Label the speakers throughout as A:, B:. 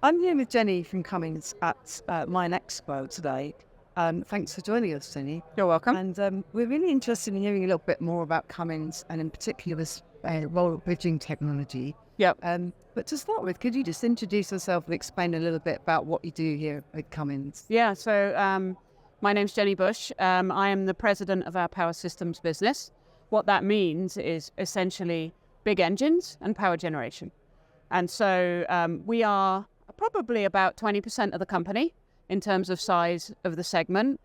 A: I'm here with Jenny from Cummins at MINExpo today. Thanks for joining us, Jenny.
B: You're welcome.
A: And we're really interested in hearing a little bit more about Cummins and in particular this role of bridging technology.
B: Yep.
A: But to start with, could you just introduce yourself and explain a little bit about what you do here at Cummins?
B: Yeah, so my name's Jenny Bush. I am the president of our power systems business. What that means is essentially big engines and power generation. And so we are probably about 20% of the company in terms of size of the segment.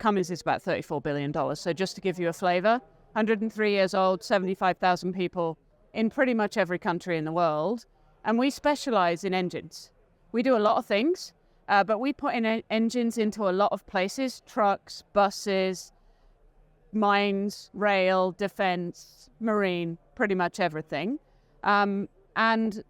B: Cummins is about $34 billion. So just to give you a flavor, 103 years old, 75,000 people in pretty much every country in the world. And we specialize in engines. We do a lot of things, but we put in engines into a lot of places: trucks, buses, mines, rail, defense, marine, pretty much everything. And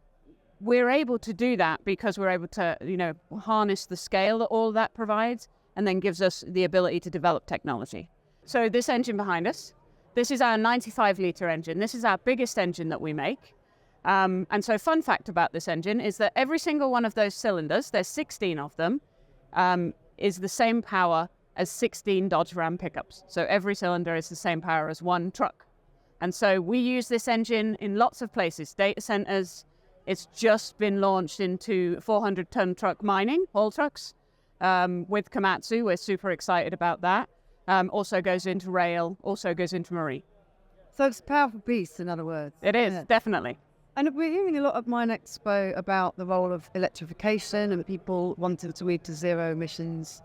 B: we're able to do that because we're able to, harness the scale that all that provides and then gives us the ability to develop technology. So this engine behind us, this is our 95-litre engine. This is our biggest engine that we make. And so fun fact about this engine is that every single one of those cylinders, there's 16 of them, is the same power as 16 Dodge Ram pickups. So every cylinder is the same power as one truck. And so we use this engine in lots of places, data centers. It's just been launched into 400-ton truck mining, haul trucks, with Komatsu. We're super excited about that. Also goes into rail, also goes into marine.
A: So it's a powerful beast, in other words.
B: It is, definitely.
A: And we're hearing a lot at MINExpo about the role of electrification and people wanting to move to zero emissions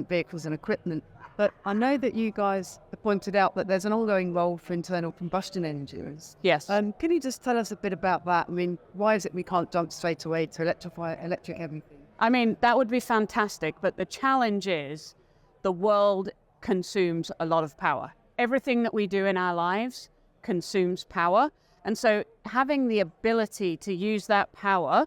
A: vehicles and equipment. But I know that you guys have pointed out that there's an ongoing role for internal combustion engines.
B: Yes.
A: Can you just tell us a bit about that? I mean, why is it we can't jump straight away to electric everything?
B: I mean, that would be fantastic, but the challenge is the world consumes a lot of power. Everything that we do in our lives consumes power. And so having the ability to use that power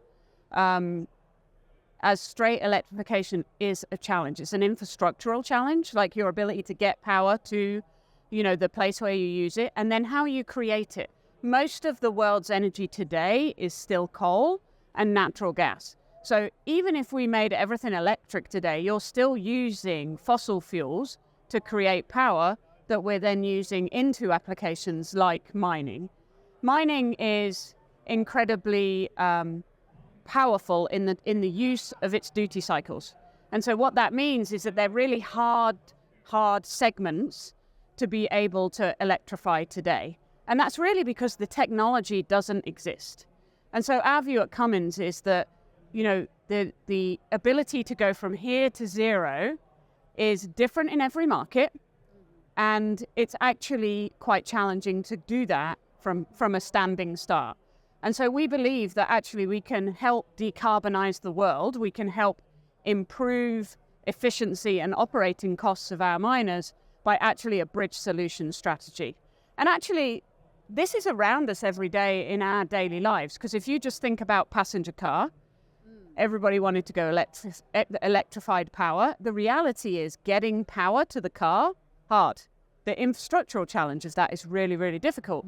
B: as straight electrification is a challenge. It's an infrastructural challenge, like your ability to get power to, the place where you use it, and then how you create it. Most of the world's energy today is still coal and natural gas. So even if we made everything electric today, you're still using fossil fuels to create power that we're then using into applications like mining. Mining is incredibly powerful in the use of its duty cycles. And so what that means is that they're really hard segments to be able to electrify today. And that's really because the technology doesn't exist. And so our view at Cummins is that, the ability to go from here to zero is different in every market. And it's actually quite challenging to do that from a standing start. And so we believe that actually we can help decarbonize the world. We can help improve efficiency and operating costs of our miners by actually a bridge solution strategy. And actually, this is around us every day in our daily lives. Because if you just think about passenger car, everybody wanted to go electrified power. The reality is getting power to the car, hard. The infrastructural challenge is that is really, really difficult.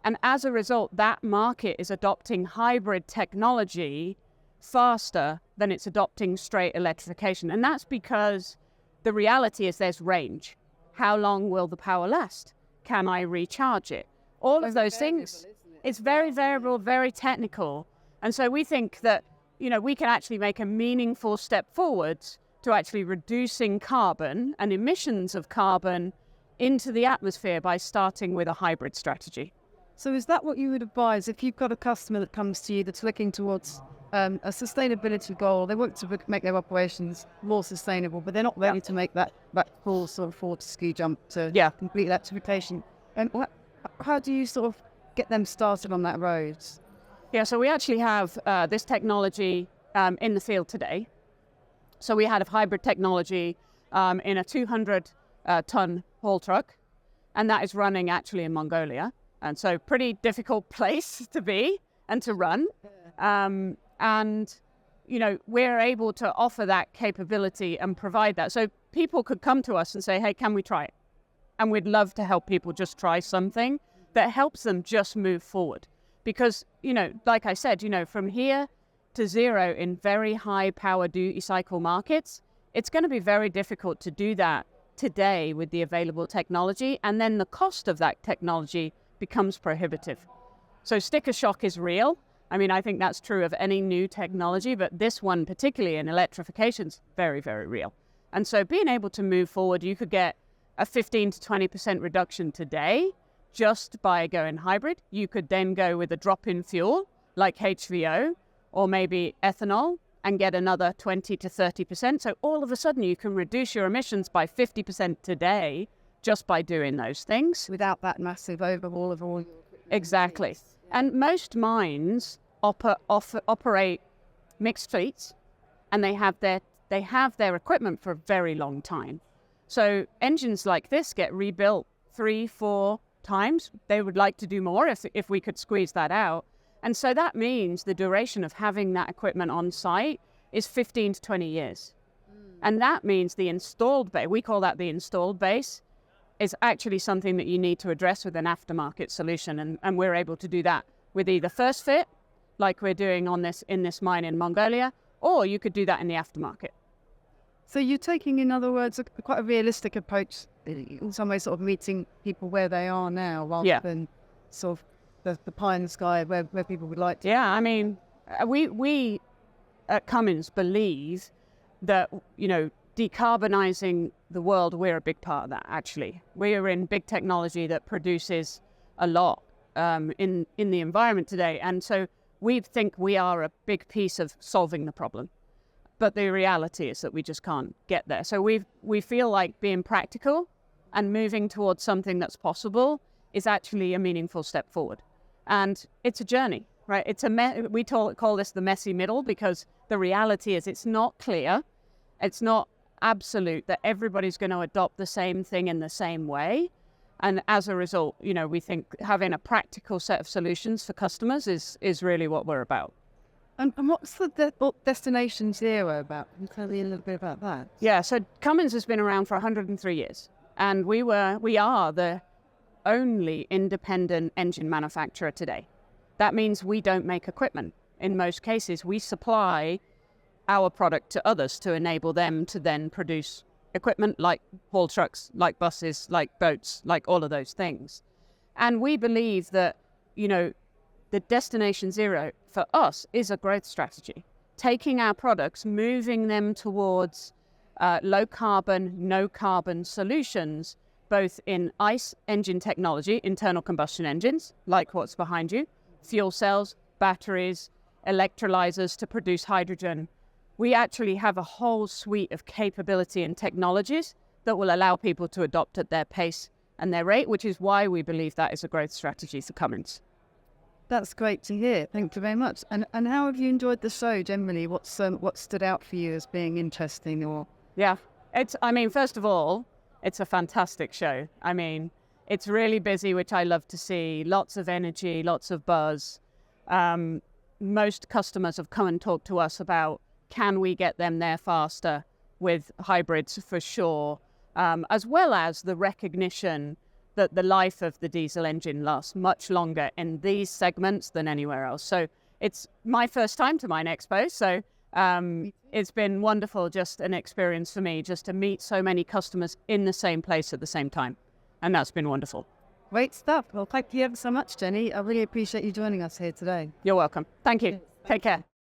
B: And as a result, that market is adopting hybrid technology faster than it's adopting straight electrification. And that's because the reality is there's range. How long will the power last? Can I recharge it? All of those things. It's very variable, very technical. And so we think that, we can actually make a meaningful step forwards to actually reducing carbon and emissions of carbon into the atmosphere by starting with a hybrid strategy.
A: So is that what you would advise if you've got a customer that comes to you that's looking towards a sustainability goal? They want to make their operations more sustainable, but they're not ready to make that full sort of forward ski jump to complete electrification. And how do you sort of get them started on that road?
B: Yeah, so we actually have this technology in the field today. So we had a hybrid technology in a 200-ton haul truck, and that is running actually in Mongolia. And so pretty difficult place to be and to run. We're able to offer that capability and provide that. So people could come to us and say, hey, can we try it? And we'd love to help people just try something that helps them just move forward. Because, like I said, from here to zero in very high power duty cycle markets, it's going to be very difficult to do that today with the available technology. And then the cost of that technology becomes prohibitive. So sticker shock is real. I mean, I think that's true of any new technology, but this one particularly in electrification is very, very real. And so being able to move forward, you could get a 15 to 20% reduction today just by going hybrid. You could then go with a drop-in fuel like HVO or maybe ethanol and get another 20 to 30%. So all of a sudden you can reduce your emissions by 50% today just by doing those things.
A: Without that massive overhaul of all your equipment.
B: Exactly. And most mines operate mixed fleets, and they have their equipment for a very long time. So engines like this get rebuilt 3-4 times. They would like to do more if we could squeeze that out. And so that means the duration of having that equipment on site is 15 to 20 years. And that means the installed base, we call that the installed base, is actually something that you need to address with an aftermarket solution. And we're able to do that with either first fit, like we're doing in this mine in Mongolia, or you could do that in the aftermarket.
A: So you're taking, in other words, quite a realistic approach, in some way sort of meeting people where they are now, rather than sort of the pie in the sky where people would like to.
B: Yeah, I mean, we at Cummins believe that, decarbonizing the world, we're a big part of that, actually. We are in big technology that produces a lot in the environment today. And so we think we are a big piece of solving the problem. But the reality is that we just can't get there. So we feel like being practical and moving towards something that's possible is actually a meaningful step forward. And it's a journey, right? We call this the messy middle, because the reality is it's not clear. It's not absolute that everybody's going to adopt the same thing in the same way. And as a result, we think having a practical set of solutions for customers is really what we're about.
A: And what's the Destination Zero about? Can you tell me a little bit about that?
B: Yeah, so Cummins has been around for 103 years. And we are the only independent engine manufacturer today. That means we don't make equipment. In most cases, we supply our product to others to enable them to then produce equipment like haul trucks, like buses, like boats, like all of those things. And we believe that, the Destination Zero for us is a growth strategy. Taking our products, moving them towards low carbon, no carbon solutions, both in ICE engine technology, internal combustion engines, like what's behind you, fuel cells, batteries, electrolyzers to produce hydrogen. We actually have a whole suite of capability and technologies that will allow people to adopt at their pace and their rate, which is why we believe that is a growth strategy for Cummins.
A: That's great to hear. Thank you very much. And how have you enjoyed the show generally? What stood out for you as being interesting?
B: Yeah, first of all, it's a fantastic show. I mean, it's really busy, which I love to see. Lots of energy, lots of buzz. Most customers have come and talked to us about, can we get them there faster with hybrids for sure, as well as the recognition that the life of the diesel engine lasts much longer in these segments than anywhere else. So it's my first time to MINExpo, so it's been wonderful, just an experience for me, just to meet so many customers in the same place at the same time. And that's been wonderful.
A: Great stuff. Well, thank you ever so much, Jenny. I really appreciate you joining us here today.
B: You're welcome. Thank you. Take care.